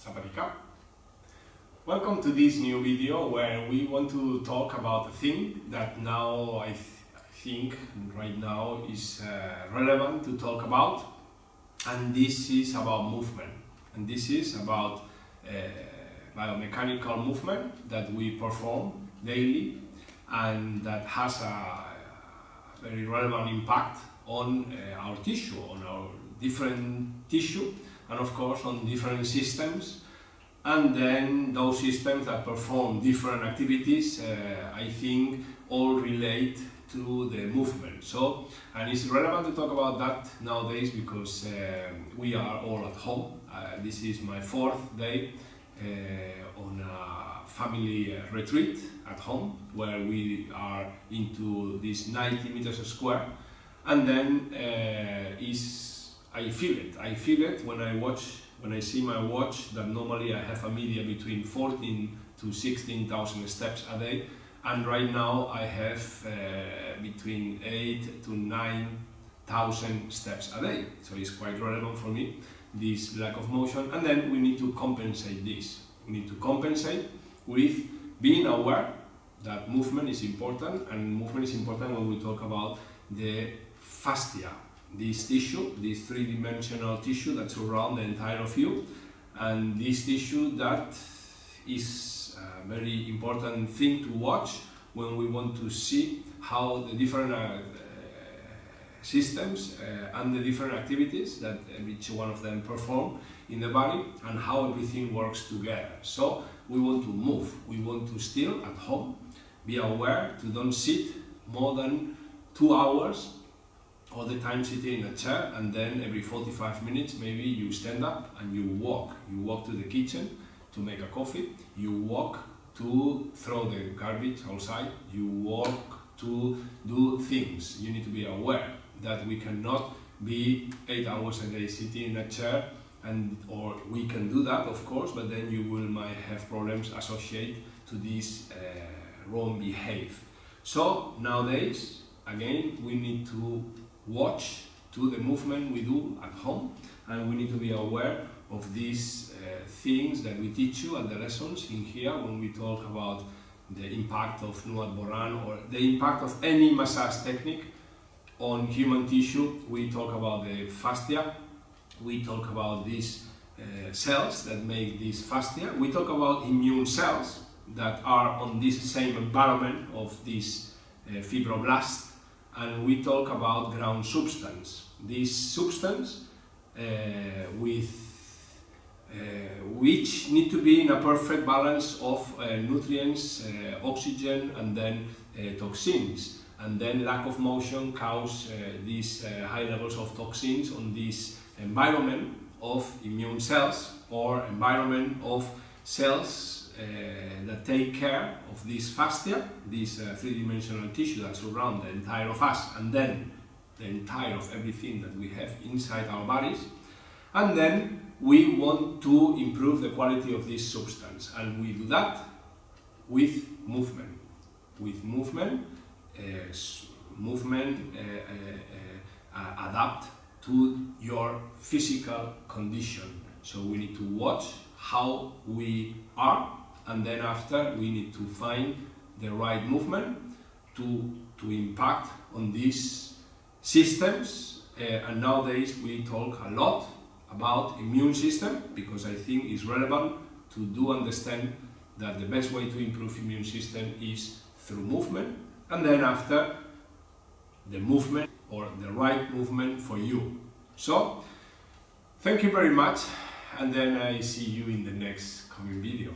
Sawadika. Welcome to this new video where we want to talk about a thing that now I think right now is relevant to talk about, and this is about movement, and this is about biomechanical movement that we perform daily and that has a very relevant impact on our tissue, on our different tissue, and of course on different systems, and then those systems that perform different activities, I think all relate to the movement. So, and it's relevant to talk about that nowadays because we are all at home. This is my fourth day on a family retreat at home where we are into this 90 meters square, and then I feel it when I see my watch that normally I have a media between 14 to 16,000 steps a day, and right now I have between 8 to 9,000 steps a day. So it's quite relevant for me, this lack of motion, and then we need to compensate this. We need to compensate with being aware that movement is important, and movement is important when we talk about the fascia, this tissue, this three-dimensional tissue that surrounds the entire of you, and this tissue that is a very important thing to watch when we want to see how the different systems and the different activities that each one of them perform in the body and how everything works together. So we want to move, we want to still at home, be aware to don't sit more than 2 hours all the time sitting in a chair, and then every 45 minutes maybe you stand up and you walk to the kitchen to make a coffee, you walk to throw the garbage outside, you walk to do things. You need to be aware that we cannot be 8 hours a day sitting in a chair, or we can do that of course, but then you might have problems associated to this wrong behavior. So nowadays again we need to watch to the movement we do at home, and we need to be aware of these things that we teach you at the lessons in here when we talk about the impact of Nuat Boran or the impact of any massage technique on human tissue. We talk about the fascia, we talk about these cells that make this fascia, we talk about immune cells that are on this same environment of this fibroblast, and we talk about ground substance. This substance which need to be in a perfect balance of nutrients, oxygen, and then toxins. And then lack of motion cause these high levels of toxins on this environment of immune cells or environment of cells that take care of this fascia, this three-dimensional tissue that surrounds the entire of us, and then the entire of everything that we have inside our bodies. And then we want to improve the quality of this substance, and we do that with movement. With movement, adapt to your physical condition. So we need to watch how we are, and then after we need to find the right movement to impact on these systems. And nowadays we talk a lot about immune system because I think it's relevant to do understand that the best way to improve immune system is through movement, and then after the movement or the right movement for you. So thank you very much, and then I see you in the next coming video.